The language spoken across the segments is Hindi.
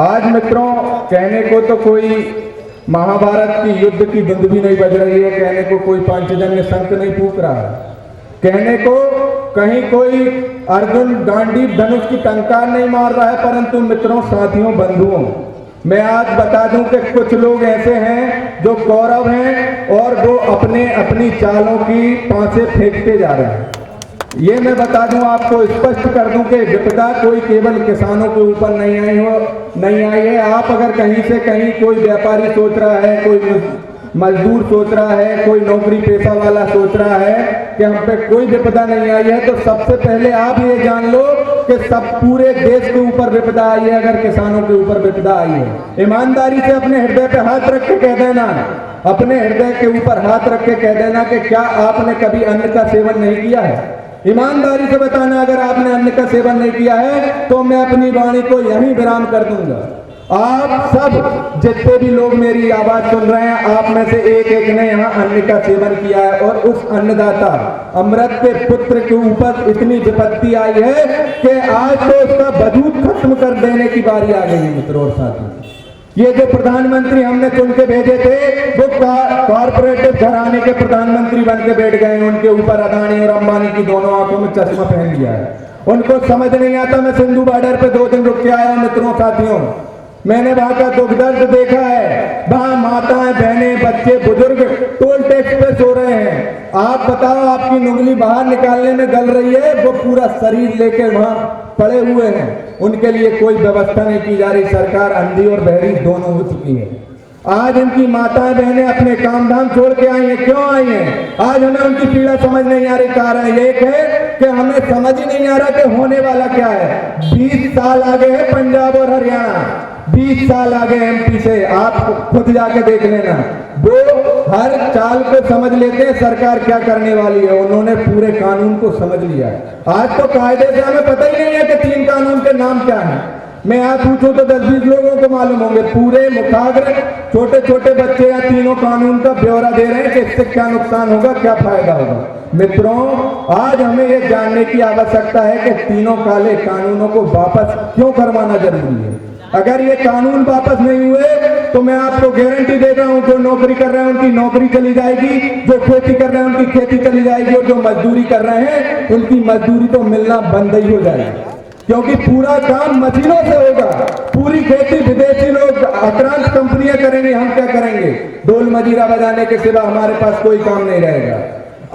आज मित्रों, कहने को तो कोई महाभारत की युद्ध की धुंध भी नहीं बज रही है, कहने को कोई पांचजन्य शंख नहीं फूंक रहा है, कहने को कहीं कोई अर्जुन गांडीव धनुष की टंकार नहीं मार रहा है, परंतु मित्रों, साथियों, बंधुओं, मैं आज बता दूं कि कुछ लोग ऐसे हैं जो कौरव हैं और वो अपने अपनी चालों की पांसे फेंकते जा रहे हैं। ये मैं बता दूं, आपको स्पष्ट कर दूं कि विपदा कोई केवल किसानों के ऊपर नहीं आई है। आप अगर कहीं से कहीं कोई व्यापारी सोच रहा है, कोई मजदूर सोच रहा है, कोई नौकरी पेशा वाला सोच रहा है कि हम पे कोई विपदा नहीं आई है, तो सबसे पहले आप ये जान लो कि सब पूरे देश के ऊपर विपदा आई है अगर किसानों के ऊपर विपदा आई है। ईमानदारी से अपने हृदय पे हाथ रख के कह देना, अपने हृदय के ऊपर हाथ रख के कह देना कि क्या आपने कभी अन्न का सेवन नहीं किया है। ईमानदारी से बताना, अगर आपने अन्न का सेवन नहीं किया है तो मैं अपनी वाणी को यहीं विराम कर दूंगा। आप सब जितने भी लोग मेरी आवाज सुन रहे हैं, आप में से एक एक ने यहाँ अन्न का सेवन किया है और उस अन्नदाता अमृत के पुत्र के ऊपर इतनी विपत्ति आई है कि आज तो उसका वजूद खत्म कर देने की बारी आ गई है। मित्रों और साथियों, ये जो प्रधानमंत्री हमने चुन के भेजे थे वो कॉर्पोरेटिव घराने के प्रधानमंत्री बन के बैठ गए। उनके ऊपर अदानी और अंबानी की दोनों आंखों में चश्मा पहन लिया है। उनको समझ नहीं आता। मैं सिंधु बॉर्डर पे 2 दिन रुक के आया। मित्रों साथियों, मैंने वहां का दुख दर्द देखा है। वहां माताएं, बहनें, बच्चे, बुजुर्ग टोल टैक्स पे सो रहे हैं। आप बताओ, आपकी उंगली बाहर निकालने में गल रही है, वो पूरा शरीर लेके वहां पड़े हुए हैं। उनके लिए कोई व्यवस्था नहीं की जा रही। सरकार अंधी और बहरी दोनों हो चुकी है। आज इनकी माताएं बहनें अपने काम धाम छोड़ के आई हैं। क्यों आई हैं? आज हमें उनकी पीड़ा समझ नहीं आ रही। कारण एक है कि हमें समझ ही नहीं आ रहा कि होने वाला क्या है। 20 साल आगे है पंजाब और हरियाणा, 20 साल आगे एमपी से। आप खुद जाके देख लेना। वो हर चाल को समझ लेते हैं सरकार क्या करने वाली है। उन्होंने पूरे कानून को समझ लिया है। आज तो कायदे से हमें पता ही नहीं है कि 3 कानून के नाम क्या है। मैं आप पूछूं तो 10-20 लोगों को मालूम होंगे। पूरे मुखाग्र छोटे छोटे बच्चे या तीनों कानून का ब्यौरा दे रहे हैं कि इससे क्या नुकसान होगा, क्या फायदा होगा। मित्रों, आज हमें यह जानने की आवश्यकता है कि तीनों काले कानूनों को वापस क्यों करवाना जरूरी है। अगर ये कानून वापस नहीं हुए तो मैं आपको गारंटी दे रहा हूं, जो नौकरी कर रहे हैं उनकी नौकरी चली जाएगी, जो खेती कर रहे हैं उनकी खेती चली जाएगी, और जो मजदूरी कर रहे हैं उनकी मजदूरी तो मिलना बंद ही हो जाएगी। क्योंकि पूरा काम मशीनों से होगा। पूरी खेती विदेशी लोग, आक्रांत कंपनियां करेंगी। हम क्या करेंगे? ढोल मजीरा बजाने के सिवा हमारे पास कोई काम नहीं रहेगा।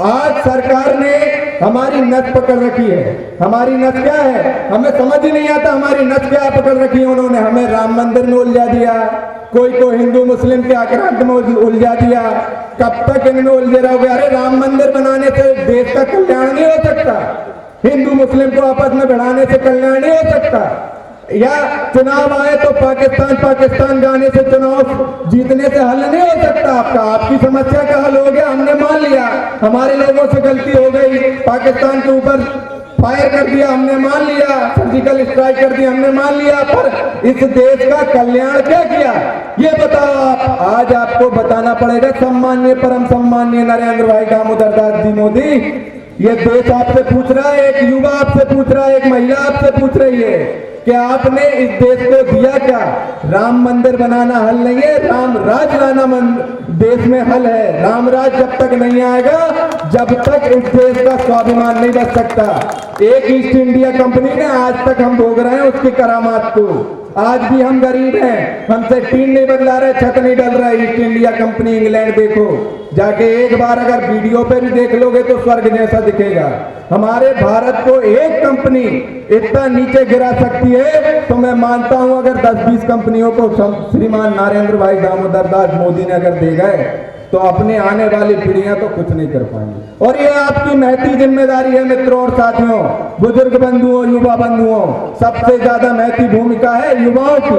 आज सरकार ने हमारी नस पकड़ रखी है। हमारी नस क्या है हमें समझ ही नहीं आता। हमारी नस क्या पकड़ रखी है उन्होंने? हमें राम मंदिर में उलझा दिया, कोई को हिंदू मुस्लिम के आक्रांत में उलझा दिया। कब तक इनमें उलझे रहोगे? अरे राम मंदिर बनाने से देश का कल्याण नहीं हो सकता, हिंदू मुस्लिम को आपस में भिड़ाने से कल्याण नहीं हो सकता, या चुनाव आए तो पाकिस्तान जाने से चुनाव जीतने से हल नहीं हो सकता आपका। आपकी समस्या का हल हो गया, हमने मान लिया हमारे लोगों से गलती हो गई, पाकिस्तान के ऊपर फायर कर दिया, हमने मान लिया, सर्जिकल स्ट्राइक कर दिया, हमने मान लिया, पर इस देश का कल्याण क्या किया ये बताओ आप। आज आपको बताना पड़ेगा। सम्माननीय, परम सम्माननीय नरेंद्र भाई दामोदर दास जी मोदी, ये देश आपसे पूछ रहा है, एक युवा आपसे पूछ रहा है, एक महिला आपसे पूछ रही है कि आपने इस देश को दिया क्या? राम मंदिर बनाना हल नहीं है, राम राज लाना देश में हल है। राम राज जब तक नहीं आएगा, जब तक इस देश का स्वाभिमान नहीं बच सकता। एक ईस्ट इंडिया कंपनी ने आज तक हम भोग रहे हैं उसकी करामात को। आज भी हम गरीब हैं, हमसे टीन नहीं बदला रहे, छत नहीं डल रहा है। ईस्ट इंडिया कंपनी इंग्लैंड देखो जाके, एक बार अगर वीडियो पे भी देख लोगे तो स्वर्ग जैसा दिखेगा। हमारे भारत को एक कंपनी इतना नीचे गिरा सकती है तो मैं मानता हूं अगर 10-20 कंपनियों को श्रीमान नरेंद्र भाई दामोदर दास मोदी ने अगर दे गए तो अपने आने वाली पीढ़ियां तो कुछ नहीं कर पाएंगी। और ये आपकी महती जिम्मेदारी है। मित्रों और साथियों, बुजुर्ग बंधुओं, युवा बंधुओं, सबसे ज्यादा महती भूमिका है युवाओं की।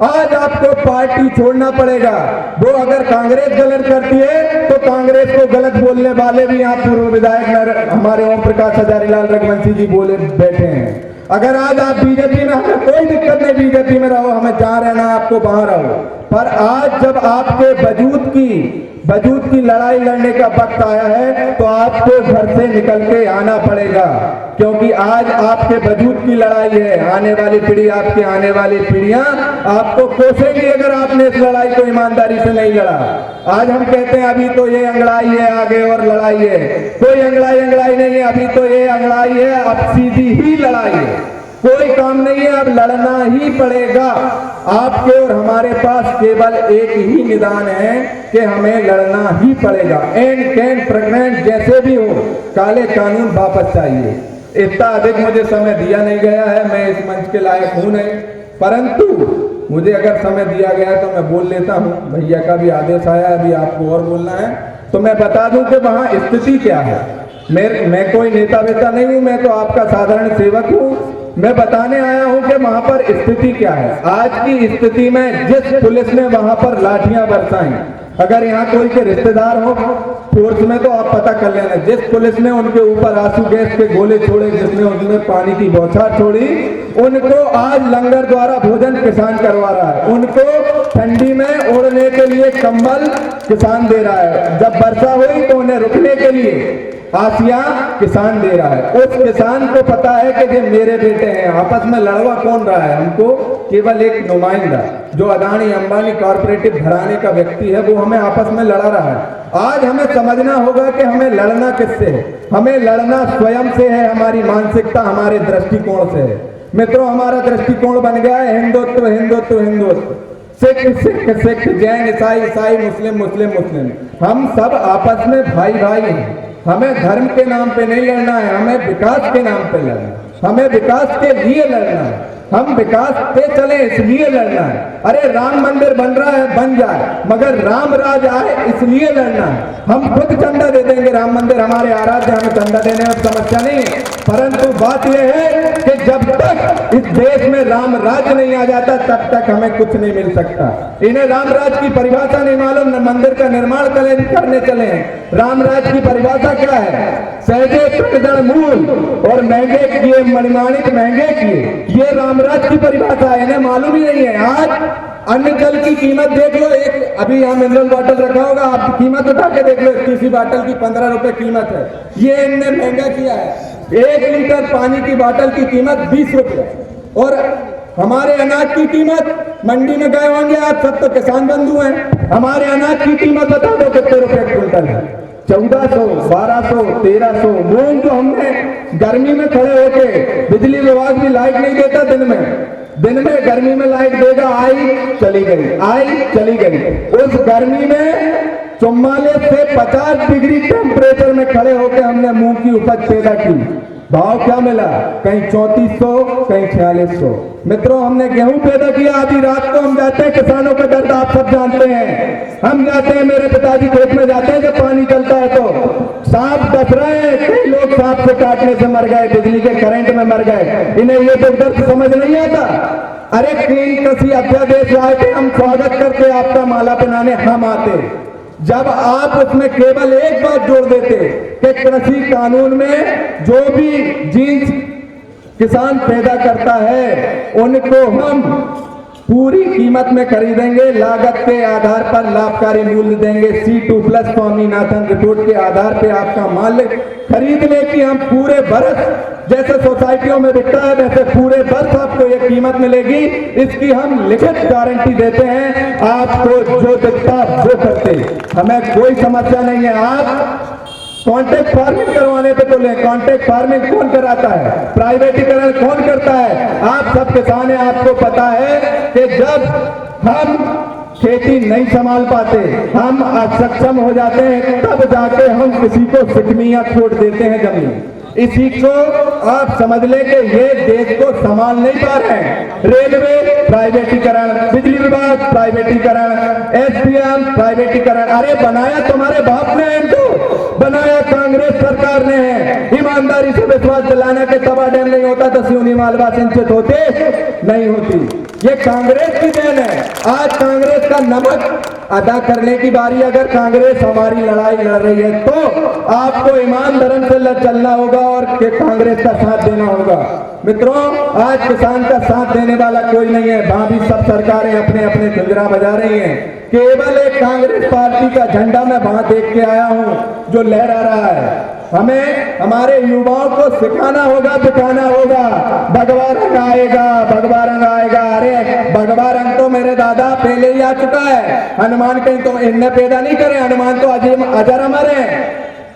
आज आपको पार्टी छोड़ना पड़ेगा। वो अगर कांग्रेस गलत करती है तो कांग्रेस को गलत बोलने वाले भी यहाँ पूर्व विधायक हमारे ओम प्रकाश हजारीलाल रघुवंशी जी बोले बैठे हैं। अगर आज आप बीजेपी में, हमें कोई दिक्कत नहीं, बीजेपी में रहो, हमें जहां रहना आपको वहां रहो, पर आज जब आपके वजूद की लड़ाई लड़ने का वक्त आया है तो आपको घर से निकल के आना पड़ेगा। क्योंकि आज आपके वजूद की लड़ाई है। आने वाली पीढ़ी, आपकी आने वाली पीढ़ियां आपको कोसेंगी अगर आपने इस लड़ाई को ईमानदारी से नहीं लड़ा। आज हम कहते हैं अभी तो ये अंगड़ाई है, आगे और लड़ाई है। कोई अंगड़ाई नहीं है, अभी तो ये अंगड़ाई है, अब सीधी ही लड़ाई है। कोई काम नहीं है, अब लड़ना ही पड़ेगा। आपके और हमारे पास केवल एक ही निदान है कि हमें लड़ना ही पड़ेगा। एन कैन प्रेग्नेंट जैसे भी हो, काले कानून वापस चाहिए। इतना अधिक मुझे समय दिया नहीं गया है, मैं इस मंच के लायक हूं नहीं, परंतु मुझे अगर समय दिया गया है तो मैं बोल लेता हूं। भैया का भी आदेश आया, अभी आपको और बोलना है तो मैं बता दूं कि वहां स्थिति क्या है। मैं कोई नेता वेता नहीं हूं, मैं तो आपका साधारण सेवक हूं। मैं बताने आया हूं कि वहां पर स्थिति क्या है। आज की स्थिति में जिस पुलिस ने वहां पर लाठियां बरसाई, अगर यहाँ कोई के रिश्तेदार हो फोर्स में तो आप पता कर लेना, जिस पुलिस ने उनके ऊपर आंसू गैस के गोले छोड़े, जिसने उनमें पानी की बौछार छोड़ी, उनको आज लंगर द्वारा भोजन किसान करवा रहा है। उनको ठंडी में ओढ़ने के लिए कंबल किसान दे रहा है। जब वर्षा हुई तो उन्हें रुकने के लिए आसिया किसान दे रहा है। उस किसान को पता है कि ये मेरे बेटे हैं। आपस में लड़वा कौन रहा है? हमको केवल एक नुमाइंदा जो अदानी अंबानी कॉर्पोरेटिव घराने का व्यक्ति है, वो हमें आपस में लड़ा रहा है। आज हमें समझना होगा कि हमें लड़ना किससे है। हमें लड़ना स्वयं से है, हमारी मानसिकता, हमारे दृष्टिकोण से है। मित्रों, हमारा दृष्टिकोण बन गया है हिंदुत्व हिंदुत्व हिंदुत्व, सिख सिख सिख, जैन ईसाई ईसाई, मुस्लिम मुस्लिम मुस्लिम। हम सब आपस में भाई भाई हैं। हमें धर्म के नाम पे नहीं लड़ना है, हमें विकास के नाम पे लड़ना है, हमें विकास के लिए लड़ना है। हम विकास पे चले इसलिए लड़ना है। अरे राम मंदिर बन रहा है, बन जाए, मगर राम राज आए इसलिए लड़ना है। हम खुद चंदा दे देंगे, राम मंदिर हमारे आराध्य, हमें चंदा देने में समस्या नहीं है, परंतु बात यह है कि जब तक इस देश में राम राज नहीं आ जाता तब तक हमें कुछ नहीं मिल सकता। इन्हें राम राज की परिभाषा नहीं मालूम, न मंदिर का निर्माण करने चले हैं। राम राज की परिभाषा क्या है? सहजे कृतजन मूल और महंगे किए मणिमाणिक महंगे किए, ये रामराज की परिभाषा है। इन्हें मालूम ही नहीं है। आज अन्य जल की कीमत देख लो, एक अभी यहाँ मिनरल वाटर रखा होगा, आप कीमत उठा के देख लो, किसी बाटल की 15 रुपए कीमत है। ये इनने महंगा किया है। 1 लीटर पानी की बाटल की कीमत 20 रुपए, और हमारे अनाज की कीमत, मंडी में गए होंगे आप सब तो किसान बंधु हैं, हमारे अनाज की कीमत बता दो कितने रुपए क्विंटल है? 1400, 1200, 1300। मूंग जो हमने गर्मी में खड़े होके, बिजली विभाग भी लाइट नहीं देता दिन में गर्मी में लाइट देगा, आई चली गई, आई चली गई। उस गर्मी में 44 से 50 डिग्री टेम्परेचर में खड़े होकर हमने मूंग की उपज पैदा की। भाव क्या मिला? कहीं 3400, कहीं 4600। मित्रों, हमने गेहूं पैदा किया, आधी रात को हम जाते हैं, किसानों का दर्द आप सब जानते हैं। हम जाते हैं, मेरे पिताजी खेत में जाते हैं, जब पानी चलता है तो सांप डस रहे हैं, कई लोग सांप से काटने से मर गए, बिजली के करंट में मर गए। इन्हें ये तो दर्द समझ नहीं आता। अरे तीन कृषि अध्यादेश लाए थे, हम स्वागत करके आपका माला पहनाने हम आते, जब आप उसमें केवल एक बात जोड़ देते कि कृषि कानून में जो भी जीन्स किसान पैदा करता है उनको हम पूरी कीमत में खरीदेंगे, लागत के आधार पर लाभकारी मूल्य देंगे। C2+ स्वामीनाथन रिपोर्ट के आधार पे आपका माल खरीदने की हम पूरे बरस, जैसे सोसाइटियों में बिकता है वैसे पूरे बरस आपको ये कीमत मिलेगी। इसकी हम लिखित गारंटी देते हैं। आपको जो दिखता वो करते, हमें कोई समस्या नहीं है। आप कॉन्ट्रैक्ट फार्मिंग करवाने पे तो ले, कॉन्ट्रैक्ट फार्मिंग कौन कराता है? प्राइवेटीकरण कौन करता है? आप सब किसान हैं, आपको पता है कि जब हम खेती नहीं संभाल पाते, हम असक्षम हो जाते हैं, तब जाके हम किसी को सिकनिया छोड़ देते हैं जमीन। इसी को आप समझ लें कि ये देश को संभाल नहीं पा रहे हैं। रेलवे प्राइवेटीकरण, बिजली विभाग प्राइवेटीकरण, SDM प्राइवेटीकरण। अरे बनाया तुम्हारे बाप ने इनको, बनाया कांग्रेस सरकार ने है। ईमानदारी से विश्वास दिलाना कि तवा डैम नहीं होता तो सिवनी मालवा सिंचित होते नहीं होती, ये कांग्रेस की देन है। आज कांग्रेस का नमक अदा करने की बारी, अगर कांग्रेस हमारी लड़ाई लड़ रही है तो आपको ईमान धर्म से चलना होगा और कांग्रेस का साथ देना होगा। मित्रों, आज किसान का साथ देने वाला कोई नहीं है। वहां भी सब सरकारें अपने अपने झुंझुरा बजा रही हैं। केवल एक कांग्रेस पार्टी का झंडा मैं वहां देख के आया हूं जो लहरा रहा है। हमें हमारे युवाओं को सिखाना होगा, दिखाना होगा। भगवा रंग आएगा, भगवा रंग आएगा। अरे भगवा रंग तो मेरे दादा पहले ही आ चुका है। हनुमान कहीं तो इनने पैदा नहीं करे, हनुमान तो अजर अमर है,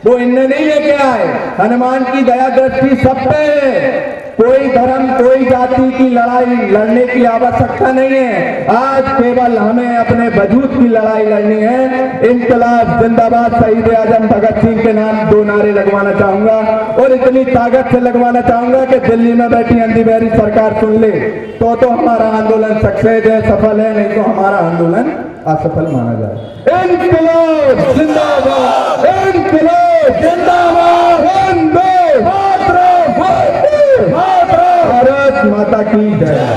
वो इनने नहीं लेके आए। हनुमान की दया दृष्टि सब पे है। कोई धर्म कोई जाति की लड़ाई लड़ने की आवश्यकता नहीं है। आज केवल हमें अपने वजूद की लड़ाई लड़नी है। इनकलाब जिंदाबाद, शहीद आजम भगत सिंह के नाम 2 नारे लगवाना चाहूंगा और इतनी ताकत से लगवाना चाहूंगा कि दिल्ली में बैठी अंधी बहरी सरकार सुन ले तो हमारा आंदोलन सक्सेस है, सफल है, नहीं तो हमारा आंदोलन असफल माना जाए। इनकलाब जिंदाबाद, इनकलाब जिंदाबाद, वंदे मातरम, वंदे मातरम, भारत माता की जय।